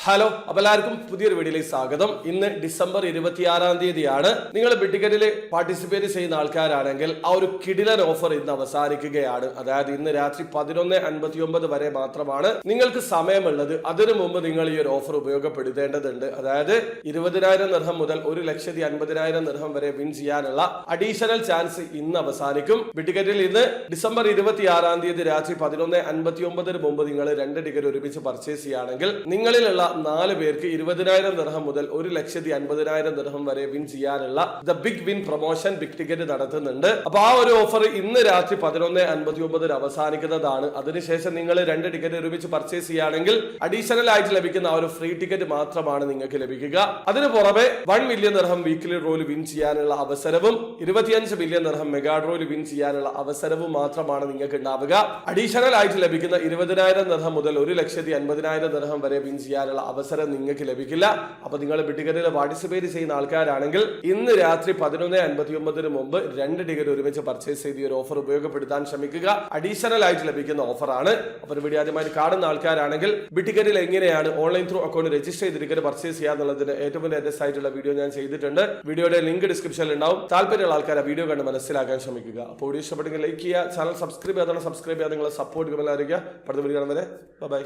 Hello, അപ്പോൾ എല്ലാവർക്കും പുതിയൊരു വീഡിയോയിലേക്ക് സ്വാഗതം. ഇന്ന് ഡിസംബർ 26 നിങ്ങൾ ബിറ്റിക്കറ്റിൽ പാർട്ടിസിപ്പേറ്റ് ചെയ്യുന്ന ആൾക്കാരാണെങ്കിൽ ആ ഒരു കിടിലൻ ഓഫർ ഇന്ന് അവസാനിക്കുകയാണ്. അതായത് ഇന്ന് രാത്രി 11:59 വരെ മാത്രമാണ് നിങ്ങൾക്ക് സമയമുള്ളത്. അതിനു മുമ്പ് നിങ്ങൾ ഈ ഒരു ഓഫർ ഉപയോഗപ്പെടുത്തേണ്ടതുണ്ട്. അതായത് 20,000 ദിർഹം മുതൽ 1,50,000 ദിർഹം വരെ വിൻ ചെയ്യാനുള്ള അഡീഷണൽ ചാൻസ് ഇന്ന് അവസാനിക്കും. ബിറ്റിക്കറ്റിൽ ഇന്ന് ഡിസംബർ 26 രാത്രി 11:59 മുമ്പ് നിങ്ങൾ 2 ടിക്കറ്റ് ഒരുമിച്ച് പർച്ചേസ് ചെയ്യുകയാണെങ്കിൽ നിങ്ങളിലുള്ള 4 പേർക്ക് 20,000 ദിർഹം മുതൽ 1,50,000 ദിർഹം വരെ വിൻ ചെയ്യാനുള്ള the big win promotion big ticket നടത്തുന്നുണ്ട്. അപ്പൊ ആ ഒരു ഓഫർ ഇന്ന് രാത്രി 11:59 അവസാനിക്കുന്നതാണ്. അതിനുശേഷം നിങ്ങൾ 2 ടിക്കറ്റ് ഒരുമിച്ച് പർച്ചേസ് ചെയ്യുകയാണെങ്കിൽ അഡീഷണൽ ആയിട്ട് ലഭിക്കുന്ന ആ ഒരു ഫ്രീ ടിക്കറ്റ് മാത്രമാണ് നിങ്ങൾക്ക് ലഭിക്കുക. അതിന് പുറമെ 1 മില്യൺ ദിർഹം വീക്കിലി ഡ്രോയിൽ വിൻ ചെയ്യാനുള്ള അവസരവും 25 മില്യൺ ദിർഹം മെഗാ ഡ്രോയിൽ വിൻ ചെയ്യാനുള്ള അവസരവും മാത്രമാണ് നിങ്ങൾക്ക് ഉണ്ടാവുക. അഡീഷണൽ ആയിട്ട് ലഭിക്കുന്ന 20,000 ദിർഹം മുതൽ 1,50,000 ദിർഹം വരെ വിൻ ചെയ്യാനുള്ള അവസരം നിങ്ങൾക്ക് ലഭിക്കില്ല. അപ്പൊ നിങ്ങൾ ബിറ്റിക്കറ്റിൽ പാർട്ടിസിപ്പേറ്റ് ചെയ്യുന്ന ആൾക്കാരാണെങ്കിൽ ഇന്ന് രാത്രി 11:59 മുമ്പ് 2 ടിക്കറ്റ് ഒരുമിച്ച് പർച്ചേസ് ചെയ്ത് ഒരു ഓഫർ ഉപയോഗപ്പെടുത്താൻ ശ്രമിക്കുക. അഡീഷണൽ ആയിട്ട് ലഭിക്കുന്ന ഓഫറാണ്. അപ്പൊ വീഡിയോ ആദ്യമായി കാണുന്ന ആൾക്കാരാണെങ്കിൽ ബിറ്റിക്കറ്റിൽ എങ്ങനെയാണ് ഓൺലൈൻ ത്രൂ അക്കൗണ്ട് രജിസ്റ്റർ ചെയ്ത് ടിക്കറ്റ് പർച്ചേസ് ചെയ്യാന്നുള്ളതിന് ഏറ്റവും ലേറ്റസ്റ്റ് ആയിട്ടുള്ള വീഡിയോ ഞാൻ ചെയ്തിട്ടുണ്ട്. വീഡിയോയുടെ ലിങ്ക് ഡിസ്ക്രിപ്ഷനിൽ ഉണ്ടാവും. താല്പര്യമുള്ള ആൾക്കാർ വീഡിയോ കണ്ട് മനസ്സിലാക്കാൻ ശ്രമിക്കുക. അപ്പോൾ വീഡിയോ ഇഷ്ടപ്പെട്ടെങ്കിൽ ലൈക്ക് ചെയ്യുക, ചാനൽ സബ്സ്ക്രൈബ് ചെയ്യാതെ സബ്സ്ക്രൈബ് ചെയ്യാതെ നിങ്ങളെ സപ്പോർട്ട് അറിയിക്കുക. അടുത്ത വീഡിയോ കാണുന്നവരെ ബൈ.